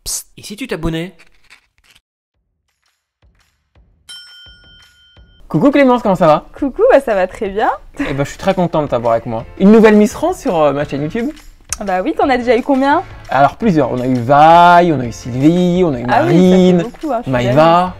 Psst, et si tu t'abonnais? Coucou Clémence, comment ça va? Coucou, ça va très bien. Eh ben, je suis très content de t'avoir avec moi. Une nouvelle Miss France sur ma chaîne YouTube. Bah oui, t'en as déjà eu combien? Alors plusieurs, on a eu Vi, on a eu Sylvie, on a eu Ah oui, Marine, ça fait beaucoup, hein, je suis Maëva.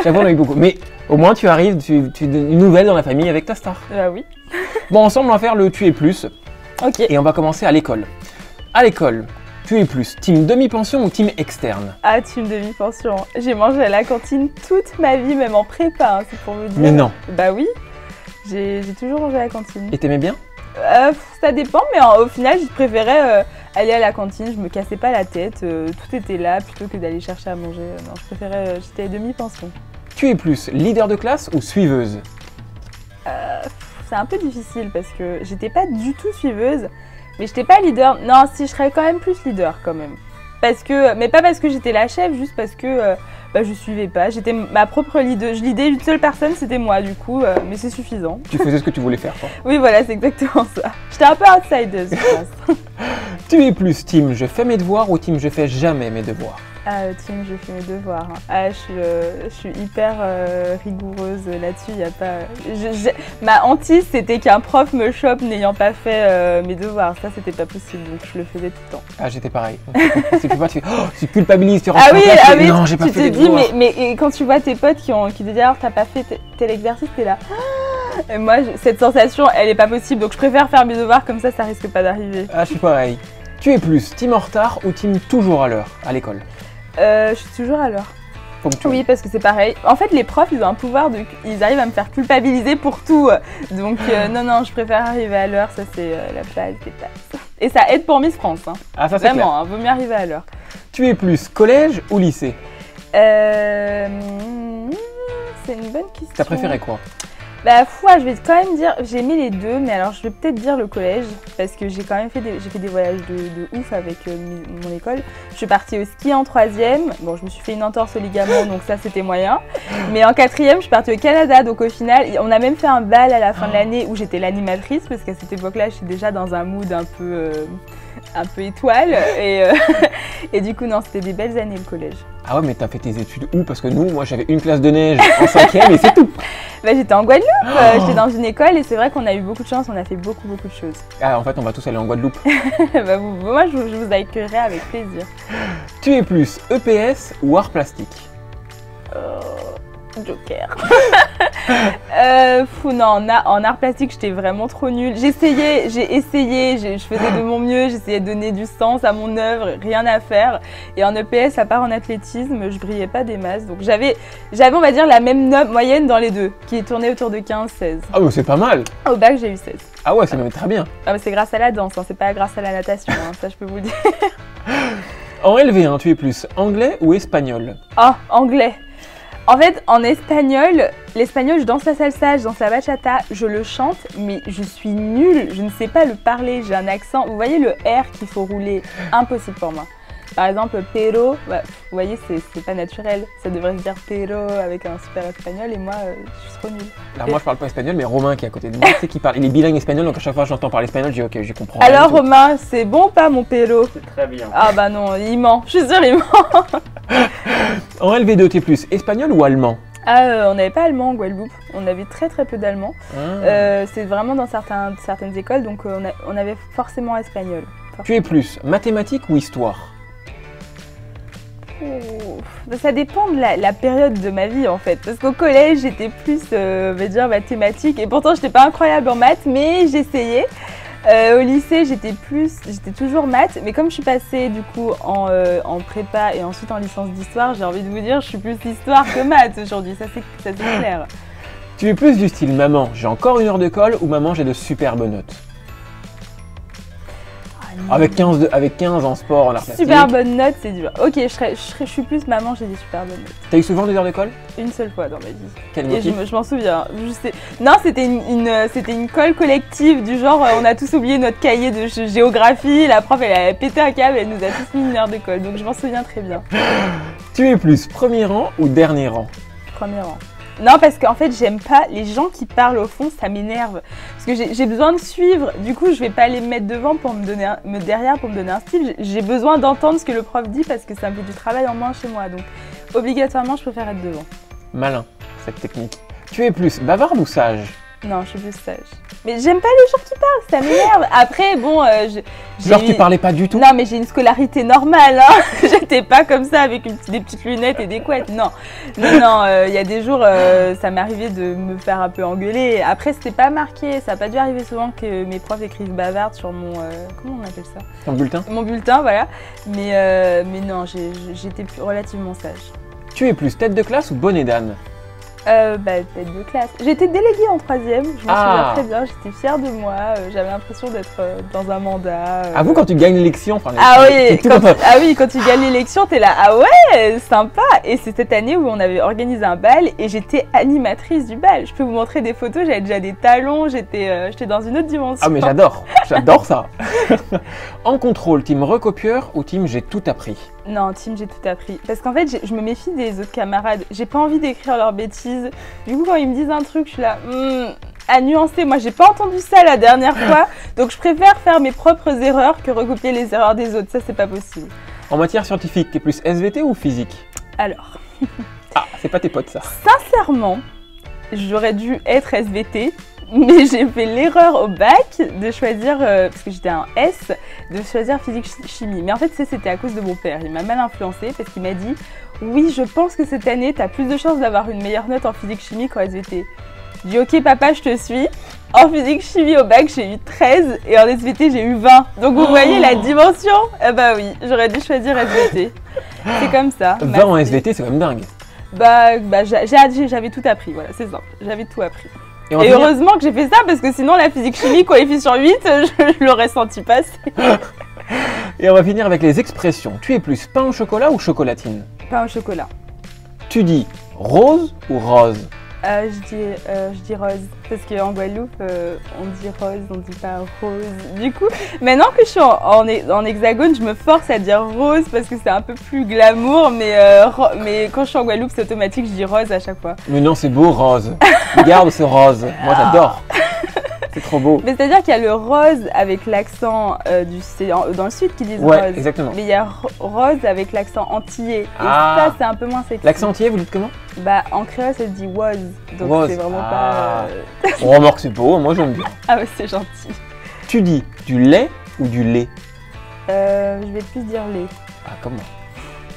J'avoue, on a eu beaucoup. Mais au moins tu arrives, tu es une nouvelle dans la famille avec ta star. Bah oui. Bon, ensemble on va faire le tu es plus. Ok. Et on va commencer à l'école. À l'école, tu es plus team demi-pension ou team externe? Ah, team demi-pension. J'ai mangé à la cantine toute ma vie, même en prépa, hein, c'est pour me dire. Mais non. Bah oui, j'ai toujours mangé à la cantine. Et t'aimais bien? Ça dépend, mais au final, je préférais aller à la cantine, je me cassais pas la tête, tout était là, plutôt que d'aller chercher à manger. Non, je préférais, j'étais demi-pension. Tu es plus leader de classe ou suiveuse? C'est un peu difficile parce que j'étais pas du tout suiveuse, mais j'étais pas leader. Non, si, je serais quand même plus leader quand même. Parce que, mais pas parce que j'étais la chef, juste parce que je suivais pas. J'étais ma propre leader. Je leadais une seule personne, c'était moi du coup, mais c'est suffisant. Tu faisais ce que tu voulais faire, toi. Oui, voilà, c'est exactement ça. J'étais un peu outsideuse, je pense. Tu es plus team je fais mes devoirs ou team je fais jamais mes devoirs? Ah, team, je fais mes devoirs. Ah, je suis hyper rigoureuse là-dessus. Y a pas. Ma hantise, c'était qu'un prof me chope n'ayant pas fait mes devoirs. Ça, c'était pas possible, donc je le faisais tout le temps. Ah, j'étais pareil. C'est plus pas, tu culpabilises, tu rentres Ah en oui, classe, ah tu fais, oui, non, j'ai pas tu fait te les dis, devoirs. mais et quand tu vois tes potes qui te disent alors t'as pas fait tel exercice, t'es là. Et moi, cette sensation, elle est pas possible, donc je préfère faire mes devoirs comme ça risque pas d'arriver. Ah, je suis pareil. Tu es plus team en retard ou team toujours à l'heure à l'école? Je suis toujours à l'heure. Ponctuel. Oui, parce que c'est pareil. En fait, les profs, ils ont un pouvoir ils arrivent à me faire culpabiliser pour tout. Donc, non, je préfère arriver à l'heure, ça c'est la base des bases. Et ça aide pour Miss France. Hein. Ah, ça c'est clair. Vraiment, vaut mieux arriver à l'heure. Tu es plus collège ou lycée? C'est une bonne question. T'as préféré quoi? Bah, je vais quand même dire, j'ai aimé les deux, mais alors je vais peut-être dire le collège, parce que j'ai quand même fait des voyages de ouf avec mon école. Je suis partie au ski en 3e, bon je me suis fait une entorse au ligament, donc ça c'était moyen. Mais en 4e, je suis partie au Canada, donc au final, on a même fait un bal à la fin de l'année où j'étais l'animatrice, parce qu'à cette époque-là, j'étais déjà dans un mood un peu étoile, et du coup non, c'était des belles années le collège. Ah ouais, mais t'as fait tes études où? Parce que moi j'avais une classe de neige en 5e et c'est tout. Bah, j'étais en Guadeloupe, j'étais dans une école et c'est vrai qu'on a eu beaucoup de chance, on a fait beaucoup de choses. Ah, en fait, on va tous aller en Guadeloupe. Bah, moi, je vous accueillerai avec plaisir. Tu es plus EPS ou art plastique? Joker. Non, en art plastique, j'étais vraiment trop nulle. J'ai essayé, je faisais de mon mieux, j'essayais de donner du sens à mon œuvre, rien à faire. Et en EPS, à part en athlétisme, je brillais pas des masses. Donc j'avais, on va dire, la même note moyenne dans les deux, qui tournait autour de 15-16. Ah, mais c'est pas mal. Au bac, j'ai eu 16. Ah ouais, c'est même très bien. Ah, mais c'est grâce à la danse, hein, c'est pas grâce à la natation, hein, ça je peux vous le dire. En LV1, tu es plus anglais ou espagnol? Oh, anglais. En fait, en espagnol, l'espagnol, je danse la salsa, je danse la bachata, je le chante, mais je suis nulle, je ne sais pas le parler, j'ai un accent. Vous voyez le R qu'il faut rouler, impossible pour moi. Par exemple, pero, bah, vous voyez, c'est pas naturel, ça devrait se dire pero avec un super espagnol, et moi, je suis trop nulle. Alors moi je parle pas espagnol, mais Romain qui est à côté de moi, c'est qui parle, il est bilingue espagnol, donc à chaque fois que j'entends parler espagnol, je dis ok, je comprends. Alors Romain, c'est bon ou pas mon pero? C'est très bien. Ah bah non, il ment, je suis sûre il ment. En LV2, tu es plus espagnol ou allemand? Ah, on n'avait pas allemand en Guadeloupe, on avait très peu d'allemand. C'est vraiment dans certaines écoles, donc on avait forcément espagnol. Tu es plus mathématiques ou histoire? Ça dépend de la période de ma vie en fait, parce qu'au collège j'étais plus, on va dire, mathématiques, et pourtant j'étais pas incroyable en maths, mais j'essayais. Au lycée j'étais toujours maths, mais comme je suis passée du coup en prépa et ensuite en licence d'histoire, j'ai envie de vous dire je suis plus histoire que maths aujourd'hui, ça c'est clair. Tu es plus du style maman, j'ai encore une heure de colle ou maman, j'ai de superbes notes? Avec 15 en sport, en art plastique. Super bonne note, c'est dur. Ok, je suis plus maman, j'ai des super bonnes notes. T'as eu souvent des heures de colle? Une seule fois dans ma vie. Quel Et motif? je m'en souviens. Non, c'était une colle collective du genre, on a tous oublié notre cahier de géographie, la prof elle a pété un câble, elle nous a tous mis une heure de colle, donc je m'en souviens très bien. Tu es plus premier rang ou dernier rang? Premier rang. Non, parce qu'en fait, j'aime pas les gens qui parlent au fond, ça m'énerve. Parce que j'ai besoin de suivre. Du coup, je vais pas les mettre devant pour me donner derrière pour me donner un style. J'ai besoin d'entendre ce que le prof dit parce que ça me fait du travail en moins chez moi. Donc, obligatoirement, je préfère être devant. Malin, cette technique. Tu es plus bavarde ou sage? Non, je suis plus sage. Mais j'aime pas les gens qui parlent, ça m'énerve. Après, bon, Genre, tu parlais pas du tout? Non, mais j'ai une scolarité normale, hein. J'étais pas comme ça avec des petites lunettes et des couettes, non. Non, il y a des jours, ça m'est arrivé de me faire un peu engueuler. Après, c'était pas marqué, ça a pas dû arriver souvent que mes profs écrivent bavarde sur mon... comment on appelle ça? Ton bulletin? Mon bulletin, voilà. Mais non, j'étais relativement sage. Tu es plus tête de classe ou bonnet d'âne? Tête de classe. J'étais déléguée en 3e, je m'en souviens très bien, j'étais fière de moi, j'avais l'impression d'être dans un mandat. Avoue quand tu gagnes l'élection, enfin, oui, quand tu gagnes l'élection, t'es là, ah ouais, sympa. Et c'est cette année où on avait organisé un bal et j'étais animatrice du bal. Je peux vous montrer des photos, j'avais déjà des talons, j'étais dans une autre dimension. Ah mais j'adore ça. En contrôle, team recopieur ou team j'ai tout appris? Non, team j'ai tout appris. Parce qu'en fait, je me méfie des autres camarades. J'ai pas envie d'écrire leurs bêtises. Du coup, quand ils me disent un truc, je suis là, à nuancer. Moi, j'ai pas entendu ça la dernière fois. Donc, je préfère faire mes propres erreurs que recopier les erreurs des autres. Ça, c'est pas possible. En matière scientifique, t'es plus SVT ou physique? Alors. Ah, c'est pas tes potes, ça. Sincèrement, j'aurais dû être SVT. Mais j'ai fait l'erreur au bac de choisir, parce que j'étais en S, de choisir physique-chimie. Mais en fait, c'était à cause de mon père. Il m'a mal influencée parce qu'il m'a dit « Oui, je pense que cette année, tu as plus de chances d'avoir une meilleure note en physique-chimie qu'en SVT. » J'ai dit « Ok, papa, je te suis. » En physique-chimie au bac, j'ai eu 13 et en SVT, j'ai eu 20. Donc vous voyez la dimension? Eh bah oui, j'aurais dû choisir SVT. C'est comme ça. 20 en SVT, c'est quand même dingue. J'avais tout appris, voilà, c'est simple. J'avais tout appris. Et heureusement que j'ai fait ça parce que sinon la physique-chimie coefficient 8, je l'aurais senti passer. Et on va finir avec les expressions. Tu es plus pain au chocolat ou chocolatine? Pain au chocolat. Tu dis rose ou rose? Je dis rose parce qu'en Guadeloupe on dit rose, on dit pas rose. Du coup, maintenant que je suis en hexagone, je me force à dire rose parce que c'est un peu plus glamour, mais quand je suis en Guadeloupe, c'est automatique, je dis rose à chaque fois. Mais non, c'est beau rose. Regarde ce rose. Moi, j'adore. C'est trop beau. Mais c'est-à-dire qu'il y a le rose avec l'accent c'est dans le sud qui disent ouais, rose. Exactement. Mais il y a rose avec l'accent antillais. Et ça, c'est un peu moins sexy. L'accent antillais, vous dites comment? Bah, en créole, ça se dit was. Donc c'est vraiment pas... On remarque, c'est beau, moi j'aime bien. Ah ouais, c'est gentil. Tu dis du lait ou du lait? Je vais plus dire lait. Ah, comment?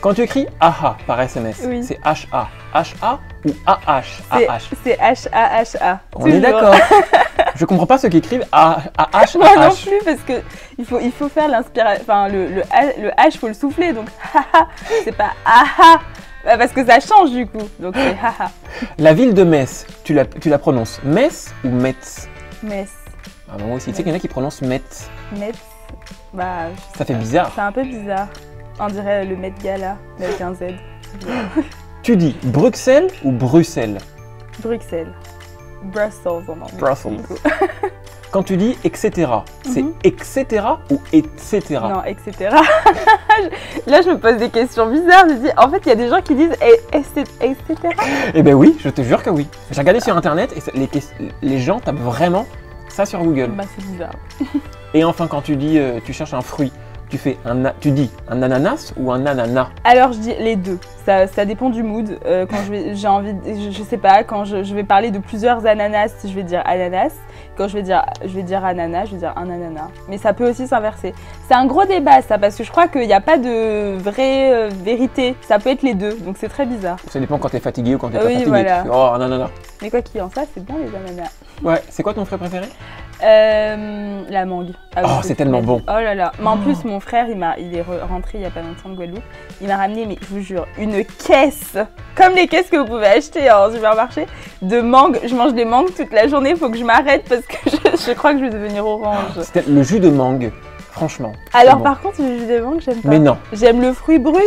Quand tu écris AHA par SMS, oui. C'est HA. HA ou AH? C'est HAHA. On est d'accord. Je comprends pas ceux qui écrivent AH. Moi non plus, parce que il faut faire l'inspiration. Enfin, le H, faut le souffler. Donc, haha, c'est pas AHA. Parce que ça change du coup. Donc, c'est haha. La ville de Metz, tu la prononces Metz ou Metz? Metz. Ah, moi aussi. Tu sais qu'il y en a qui prononcent Metz. Metz. Bah, ça fait bizarre. C'est un peu bizarre. On dirait le Met Gala, mais avec un Z. Tu dis Bruxelles ou Bruxelles? Bruxelles. Brussels en anglais. Brussels. Quand tu dis etc., c'est etc. ou etc.? Non, etc. Là, je me pose des questions bizarres. Je dis, en fait, il y a des gens qui disent etc. Eh ben oui, je te jure que oui. J'ai regardé sur internet et les gens tapent vraiment ça sur Google. Bah, c'est bizarre. Et enfin, quand tu dis, tu cherches un fruit, tu dis un ananas ou un ananas? Alors je dis les deux, ça dépend du mood. Quand j'ai envie, je sais pas, quand je vais parler de plusieurs ananas, je vais dire ananas. Quand je vais dire ananas, je vais dire un ananas. Mais ça peut aussi s'inverser. C'est un gros débat ça, parce que je crois qu'il n'y a pas de vraie vérité. Ça peut être les deux, donc c'est très bizarre. Ça dépend quand t'es fatigué ou quand t'es pas fatigué. Voilà. Oh, un ananas. Mais quoi qu'il en soit, c'est bien les ananas. Ouais, c'est quoi ton fruit préféré? La mangue. Ah oui, c'est tellement bon. Oh là là. Mais en plus, mon frère, il est rentré il y a pas longtemps de Guadeloupe. Il m'a ramené, mais je vous jure, une caisse, comme les caisses que vous pouvez acheter en supermarché, de mangue. Je mange des mangues toute la journée, il faut que je m'arrête parce que je crois que je vais devenir orange. C'était le jus de mangue, franchement. Alors bon. Par contre, le jus de mangue, j'aime pas. Mais non. J'aime le fruit brut,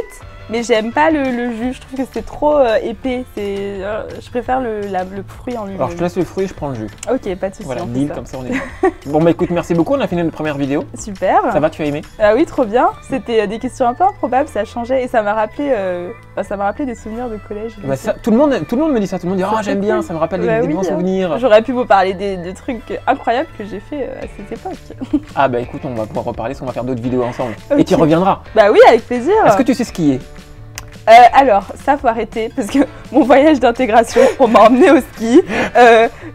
mais j'aime pas le jus. Je trouve que c'est trop épais. Je préfère le fruit en lui-même. Alors je te laisse le fruit, je prends le jus. Ok, pas de soucis. Voilà, on fait deal, ça. comme ça on est. Bon bah écoute, merci beaucoup, on a fini notre première vidéo. Super. Ça va, tu as aimé? Ah oui, trop bien. C'était des questions un peu improbables, ça changeait et ça m'a rappelé des souvenirs de collège. Bah, ça, tout le monde me dit ça, tout le monde dit ah j'aime bien, ça me rappelle des bons souvenirs. J'aurais pu vous parler de trucs incroyables que j'ai fait à cette époque. Ah bah écoute, on va pouvoir reparler, parce qu'on va faire d'autres vidéos ensemble. Ok. Et tu reviendras. Bah oui, avec plaisir. Est-ce que tu sais skier? Alors, ça faut arrêter parce que mon voyage d'intégration, on m'a emmené au ski.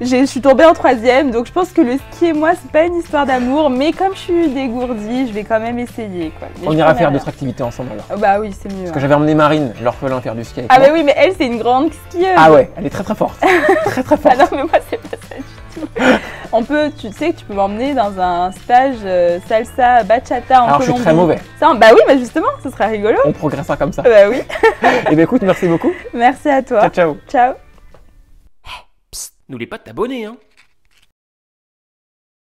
Je suis tombée en 3e, donc je pense que le ski et moi, c'est pas une histoire d'amour, mais comme je suis dégourdie, je vais quand même essayer. Quoi. On ira faire d'autres activités ensemble alors. Bah oui, c'est mieux. Parce que j'avais emmené Marine, l'orphelin, faire du ski avec moi. moi. Bah oui, mais elle, c'est une grande skieuse. Ah ouais, elle est très très forte. Très très forte. Ah non, mais moi, c'est pas ça du tout. Tu sais que tu peux m'emmener dans un stage salsa bachata en Colombie. Alors je suis très mauvais. Ça, bah oui, bah justement, ce serait rigolo. On progressera comme ça. Bah oui. Et bah écoute, merci beaucoup. Merci à toi. Ciao ciao. Ciao. Psst, n'oublie pas de t'abonner, hein.